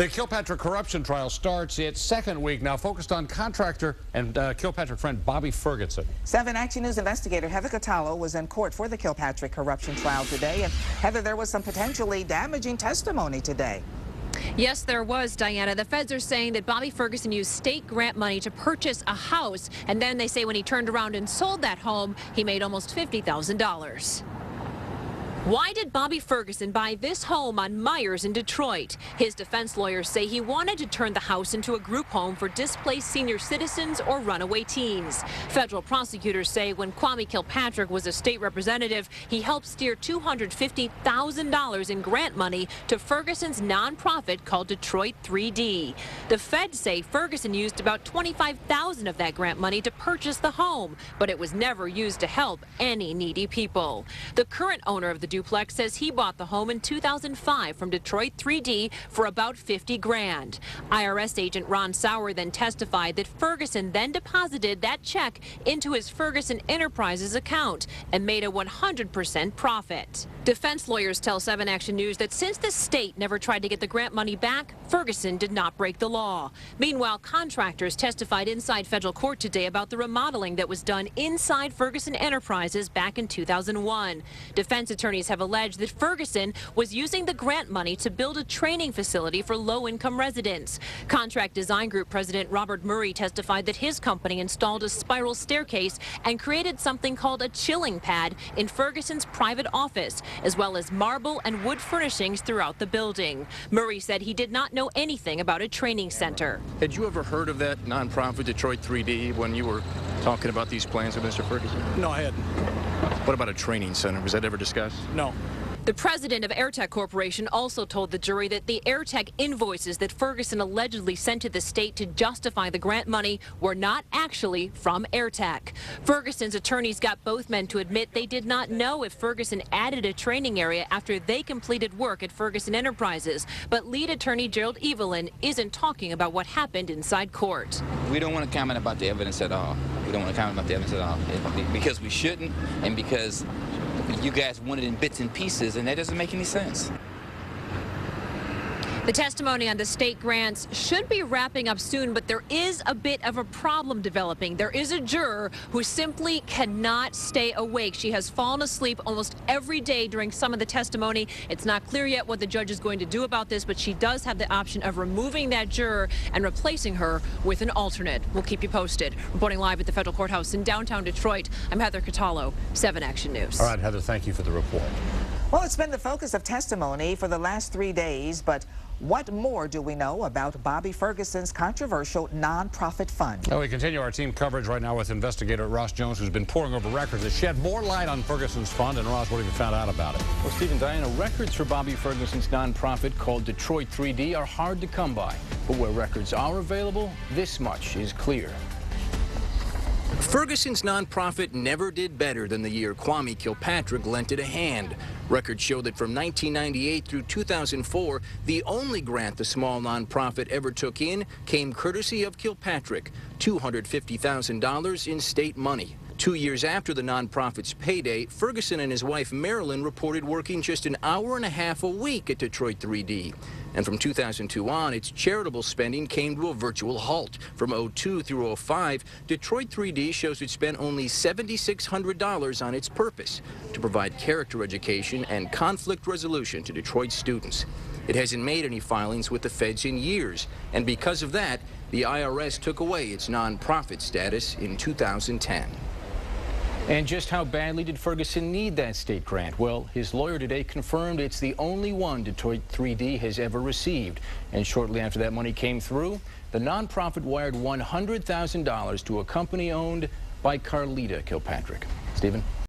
The Kilpatrick corruption trial starts its second week now, focused on contractor and Kilpatrick friend Bobby Ferguson. 7 Action News investigator Heather Catallo was in court for the Kilpatrick corruption trial today. And Heather, there was some potentially damaging testimony today. Yes, there was, Diana. The feds are saying that Bobby Ferguson used state grant money to purchase a house, and then they say when he turned around and sold that home, he made almost $50,000. Why did Bobby Ferguson buy this home on Myers in Detroit? His defense lawyers say he wanted to turn the house into a group home for displaced senior citizens or runaway teens. Federal prosecutors say when Kwame Kilpatrick was a state representative, he helped steer $250,000 in grant money to Ferguson's nonprofit called Detroit 3D. The feds say Ferguson used about $25,000 of that grant money to purchase the home, but it was never used to help any needy people. The current owner of the duplex says he bought the home in 2005 from Detroit 3D for about $50 grand. IRS agent Ron Sauer then testified that Ferguson then deposited that check into his Ferguson Enterprises account and made a 100% profit. Defense lawyers tell 7 Action News that since the state never tried to get the grant money back, Ferguson did not break the law. Meanwhile, contractors testified inside federal court today about the remodeling that was done inside Ferguson Enterprises back in 2001. Defense attorneys have alleged that Ferguson was using the grant money to build a training facility for low-income residents. Contract Design Group President Robert Murray testified that his company installed a spiral staircase and created something called a chilling pad in Ferguson's private office, as well as marble and wood furnishings throughout the building. Murray said he did not know anything about a training center. Had you ever heard of that nonprofit Detroit 3D when you were talking about these plans with Mr. Ferguson? No, I hadn't. What about a training center? Was that ever discussed? No. The president of Airtech Corporation also told the jury that the Airtech invoices that Ferguson allegedly sent to the state to justify the grant money were not actually from Airtech. Ferguson's attorneys got both men to admit they did not know if Ferguson added a training area after they completed work at Ferguson Enterprises. But lead attorney Gerald Evelyn isn't talking about what happened inside court. We don't want to comment about the evidence at all. We don't want to comment about the evidence at all because we shouldn't, and because you guys want it in bits and pieces, and that doesn't make any sense. The testimony on the state grants should be wrapping up soon, but there is a bit of a problem developing. There is a juror who simply cannot stay awake. She has fallen asleep almost every day during some of the testimony. It's not clear yet what the judge is going to do about this, but she does have the option of removing that juror and replacing her with an alternate. We'll keep you posted. Reporting live at the federal courthouse in downtown Detroit, I'm Heather Catallo, 7 Action News. All right, Heather, thank you for the report. Well, it's been the focus of testimony for the last 3 days, but what more do we know about Bobby Ferguson's controversial nonprofit fund? Well, we continue our team coverage right now with investigator Ross Jones, who's been poring over records that shed more light on Ferguson's fund. And Ross, what have you found out about it? Well, Steve and Diana, records for Bobby Ferguson's nonprofit called Detroit 3D are hard to come by. But where records are available, this much is clear. Ferguson's nonprofit never did better than the year Kwame Kilpatrick lent it a hand. Records show that from 1998 through 2004, the only grant the small nonprofit ever took in came courtesy of Kilpatrick, $250,000 in state money. 2 years after the nonprofit's payday, Ferguson and his wife Marilyn reported working just an hour and a half a week at Detroit 3D. And from 2002 on, its charitable spending came to a virtual halt. From 02 through 05, Detroit 3D shows it spent only $7,600 on its purpose, to provide character education and conflict resolution to Detroit students. It hasn't made any filings with the feds in years, and because of that, the IRS took away its nonprofit status in 2010. And just how badly did Ferguson need that state grant? Well, his lawyer today confirmed it's the only one Detroit 3D has ever received. And shortly after that money came through, the nonprofit wired $100,000 to a company owned by Carlita Kilpatrick. Stephen?